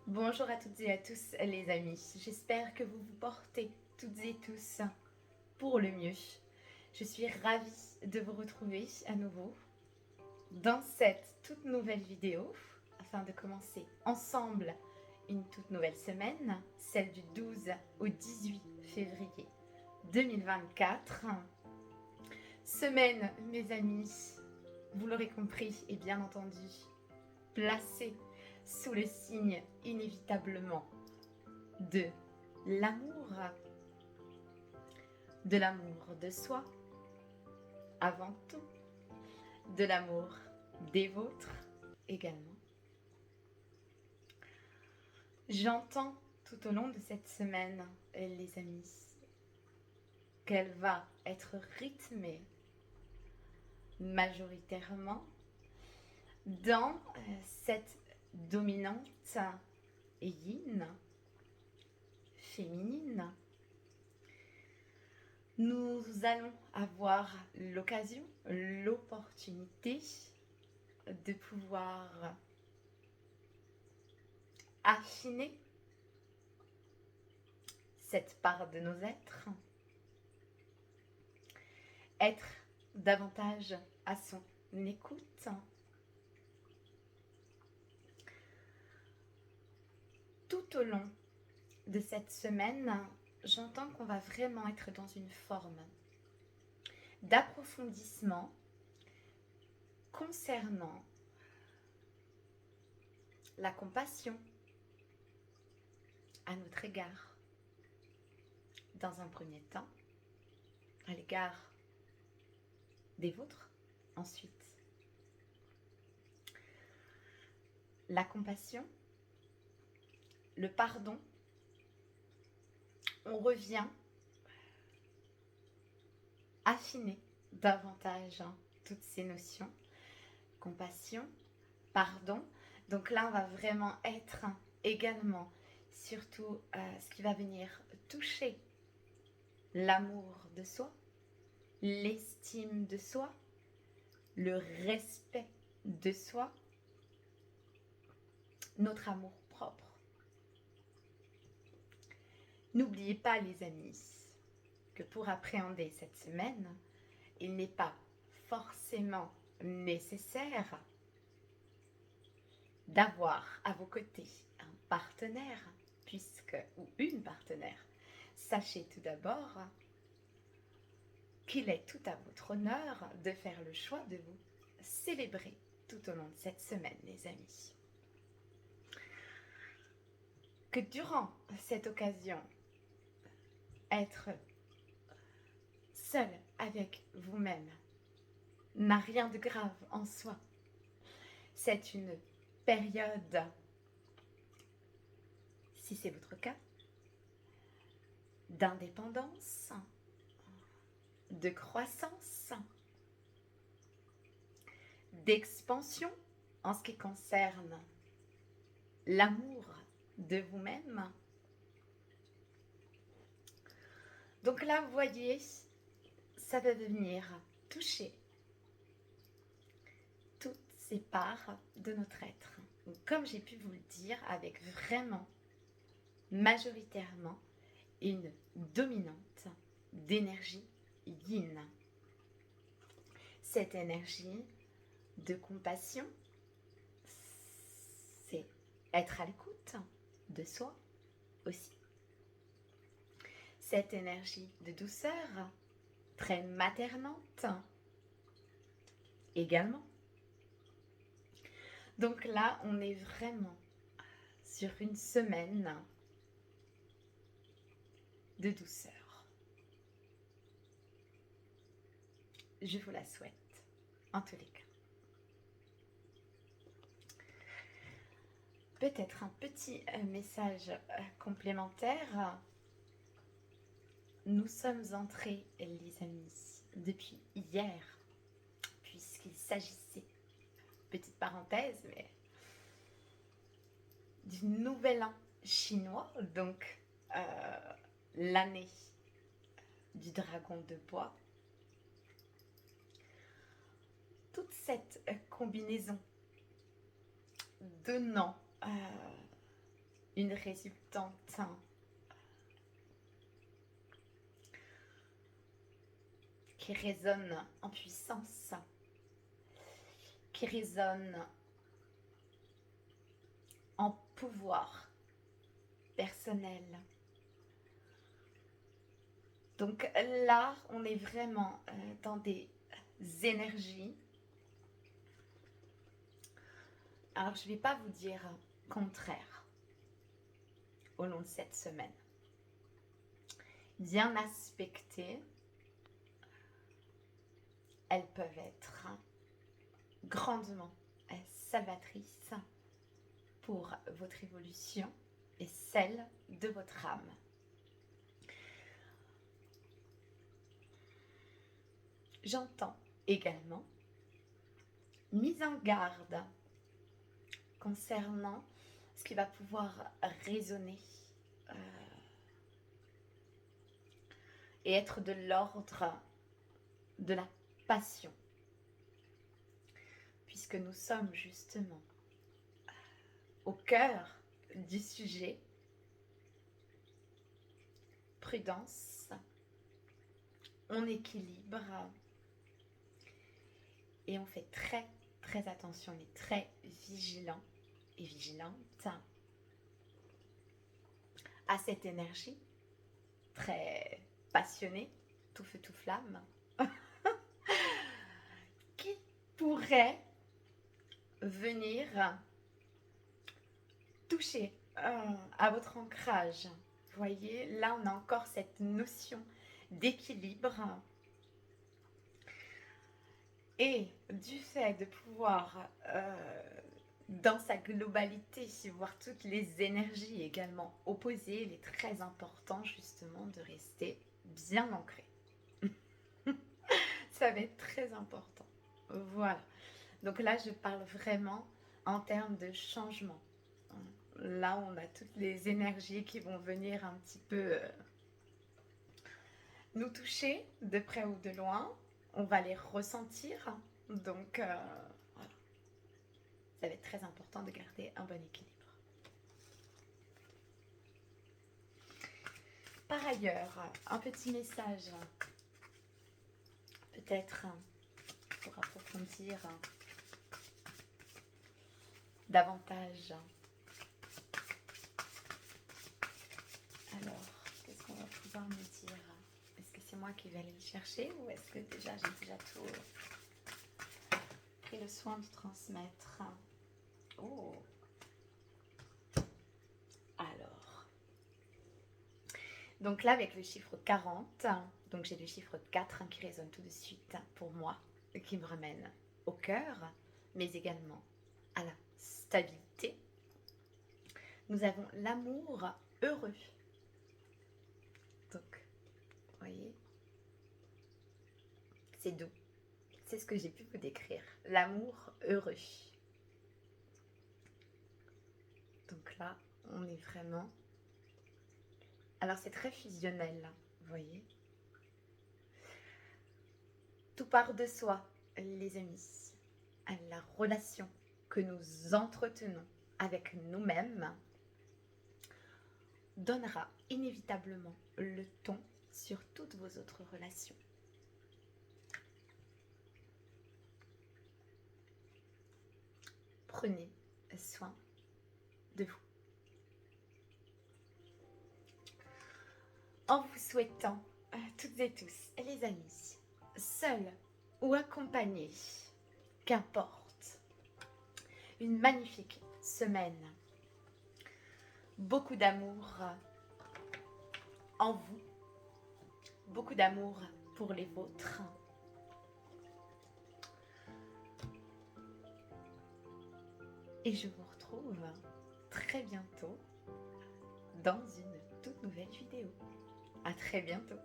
Bonjour à toutes et à tous les amis, j'espère que vous vous portez toutes et tous pour le mieux. Je suis ravie de vous retrouver à nouveau dans cette toute nouvelle vidéo afin de commencer ensemble une toute nouvelle semaine, celle du 12 au 18 février 2024. Semaine, mes amis, vous l'aurez compris et bien entendu, placée sous le signe inévitablement de l'amour de soi avant tout, de l'amour des vôtres également. J'entends tout au long de cette semaine, les amis, qu'elle va être rythmée majoritairement dans cette dominante yin, féminine. Nous allons avoir l'occasion, l'opportunité de pouvoir affiner cette part de nos êtres, être davantage à son écoute, tout au long de cette semaine, j'entends qu'on va vraiment être dans une forme d'approfondissement concernant la compassion à notre égard, dans un premier temps, à l'égard des vôtres, ensuite. La compassion, le pardon, on revient affiner davantage toutes ces notions. Compassion, pardon. Donc là, on va vraiment être également, surtout ce qui va venir toucher l'amour de soi, l'estime de soi, le respect de soi, notre amour propre. N'oubliez pas, les amis, que pour appréhender cette semaine, il n'est pas forcément nécessaire d'avoir à vos côtés un partenaire, ou une partenaire. Sachez tout d'abord qu'il est tout à votre honneur de faire le choix de vous célébrer tout au long de cette semaine, les amis. Que durant cette occasion, être seul avec vous-même n'a rien de grave en soi. C'est une période, si c'est votre cas, d'indépendance, de croissance, d'expansion en ce qui concerne l'amour de vous-même. Donc là, vous voyez, ça va venir toucher toutes ces parts de notre être. Donc, comme j'ai pu vous le dire, avec vraiment, majoritairement, une dominante d'énergie yin. Cette énergie de compassion, c'est être à l'écoute de soi aussi. Cette énergie de douceur, très maternante également. Donc là, on est vraiment sur une semaine de douceur. Je vous la souhaite, en tous les cas. Peut-être un petit message complémentaire. Nous sommes entrés, les amis, depuis hier, puisqu'il s'agissait, petite parenthèse, mais du nouvel an chinois, donc l'année du dragon de bois. Toute cette combinaison donnant une résultante qui résonne en puissance, qui résonne en pouvoir personnel. Donc là, on est vraiment dans des énergies. Alors, je ne vais pas vous dire contraire au long de cette semaine. Bien aspectées, elles peuvent être grandement salvatrices pour votre évolution et celle de votre âme. J'entends également mise en garde concernant ce qui va pouvoir résonner et être de l'ordre de la passion, puisque nous sommes justement au cœur du sujet. Prudence, on équilibre et on fait très très attention, on est très vigilant et vigilante à cette énergie très passionnée, tout feu tout flamme, qui pourrait venir toucher à votre ancrage. Vous voyez, là on a encore cette notion d'équilibre et du fait de pouvoir dans sa globalité voir toutes les énergies également opposées, il est très important justement de rester bien ancré. Ça va être très important. Voilà. Donc là, je parle vraiment en termes de changement. Là, on a toutes les énergies qui vont venir un petit peu nous toucher de près ou de loin. On va les ressentir. Donc, voilà. Ça va être très important de garder un bon équilibre. Par ailleurs, un petit message, peut-être pour approfondir davantage. Alors, qu'est-ce qu'on va pouvoir me dire? Est-ce que c'est moi qui vais aller le chercher ou est-ce que déjà j'ai déjà tout pris le soin de transmettre? Oh. Alors. Donc là, avec le chiffre 40, donc j'ai le chiffre 4 qui résonne tout de suite pour moi, qui me ramène au cœur, mais également à la stabilité. Nous avons l'amour heureux. Donc, vous voyez, c'est doux. C'est ce que j'ai pu vous décrire. L'amour heureux. Donc là, on est vraiment... Alors, c'est très fusionnel, vous voyez. Tout part de soi, les amis. La relation que nous entretenons avec nous-mêmes donnera inévitablement le ton sur toutes vos autres relations. Prenez soin de vous. En vous souhaitant, toutes et tous, les amis, seuls ou accompagnés, qu'importe, une magnifique semaine. Beaucoup d'amour en vous, beaucoup d'amour pour les vôtres. Et je vous retrouve très bientôt dans une toute nouvelle vidéo. À très bientôt.